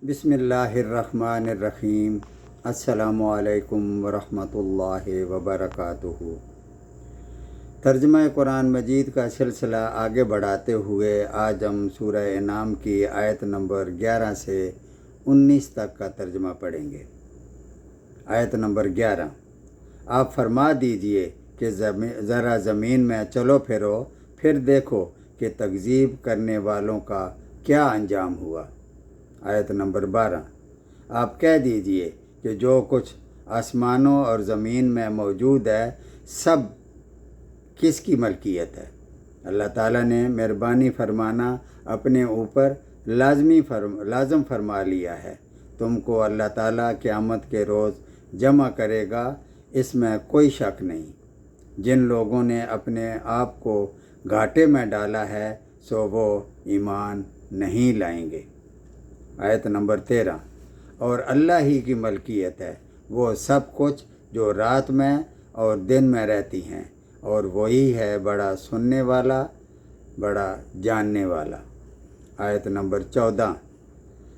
बिस्मिल्लाहिर्रहमानिर्रहीम। अस्सलामु अलैकुम वरहमतुल्लाहि वबरकातुहू। तर्जुमा कुरान मजीद का सिलसिला आगे बढ़ाते हुए आज हम सूरह इनाम की आयत नंबर 11 से 19 तक का तर्जुमा पढ़ेंगे। आयत नंबर 11, आप फरमा दीजिए कि ज़रा ज़मीन में चलो फिरो, फिर देखो कि तकज़ीब करने वालों का क्या अंजाम हुआ। आयत नंबर 12, आप कह दीजिए कि जो कुछ आसमानों और ज़मीन में मौजूद है सब किसकी मलकियत है। अल्लाह ताला ने मेहरबानी फरमाना अपने ऊपर लाजम फरमा लिया है। तुमको अल्लाह ताला क़यामत के रोज़ जमा करेगा, इसमें कोई शक नहीं। जिन लोगों ने अपने आप को घाटे में डाला है सो वो ईमान नहीं लाएंगे। आयत नंबर 13, और अल्लाह ही की मलकियत है वो सब कुछ जो रात में और दिन में रहती हैं, और वही है बड़ा सुनने वाला बड़ा जानने वाला। आयत नंबर 14,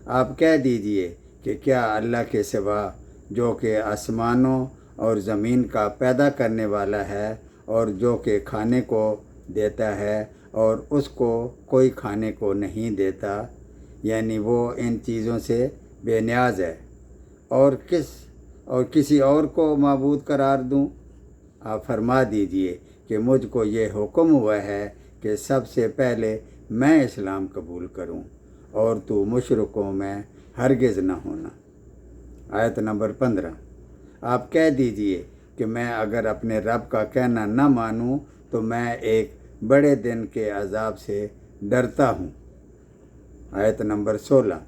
आप कह दीजिए कि क्या अल्लाह के सिवा जो कि आसमानों और ज़मीन का पैदा करने वाला है और जो कि खाने को देता है और उसको कोई खाने को नहीं देता, यानी वो इन चीज़ों से बेनियाज है, और किसी और को माबूद करार दूं। आप फरमा दीजिए कि मुझको ये हुक्म हुआ है कि सबसे पहले मैं इस्लाम कबूल करूं और तू मुशरिकों में हरगिज़ न होना। आयत नंबर 15, आप कह दीजिए कि मैं अगर अपने रब का कहना न मानूं तो मैं एक बड़े दिन के अजाब से डरता हूँ। आयत नंबर 16,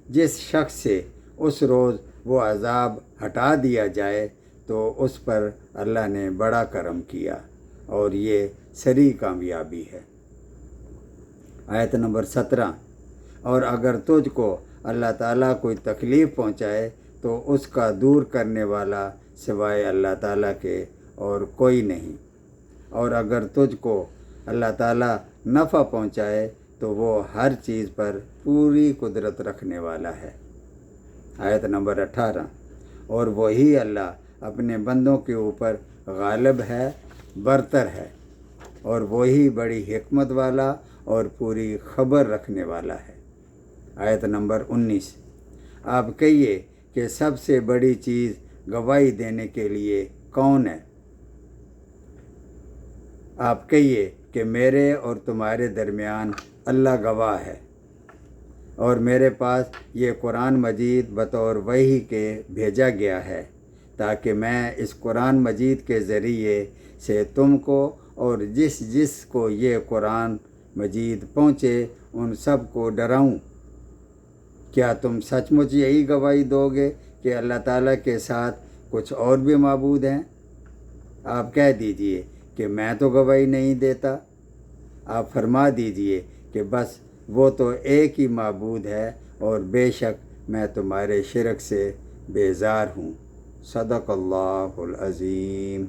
जिस शख्स से उस रोज़ वो अजाब हटा दिया जाए तो उस पर अल्लाह ने बड़ा करम किया और ये सरी कामयाबी है। आयत नंबर 17, और अगर तुझको अल्लाह ताला कोई तकलीफ़ पहुँचाए तो उसका दूर करने वाला सिवाय अल्लाह ताला के और कोई नहीं, और अगर तुझको अल्लाह ताला नफ़ा पहुँचाए तो वो हर चीज़ पर पूरी कुदरत रखने वाला है। आयत नंबर 18, और वही अल्लाह अपने बंदों के ऊपर गालिब है, बरतर है, और वही बड़ी हिकमत वाला और पूरी खबर रखने वाला है। आयत नंबर 19, आप कहिए कि सबसे बड़ी चीज़ गवाही देने के लिए कौन है। आप कहिए कि मेरे और तुम्हारे दरमियान अल्लाह गवाह है, और मेरे पास ये कुरान मजीद बतौर वही के भेजा गया है ताकि मैं इस कुरान मजीद के ज़रिए से तुमको और जिस को ये कुरान मजीद पहुँचे उन सब को डराऊँ। क्या तुम सचमुच यही गवाही दोगे कि अल्लाह ताला के साथ कुछ और भी माबूद हैं। आप कह दीजिए कि मैं तो गवाही नहीं देता। आप फरमा दीजिए कि बस वो तो एक ही माबूद है और बेशक मैं तुम्हारे शिरक से बेजार हूँ। सदक़ल्लाहुल अज़ीम।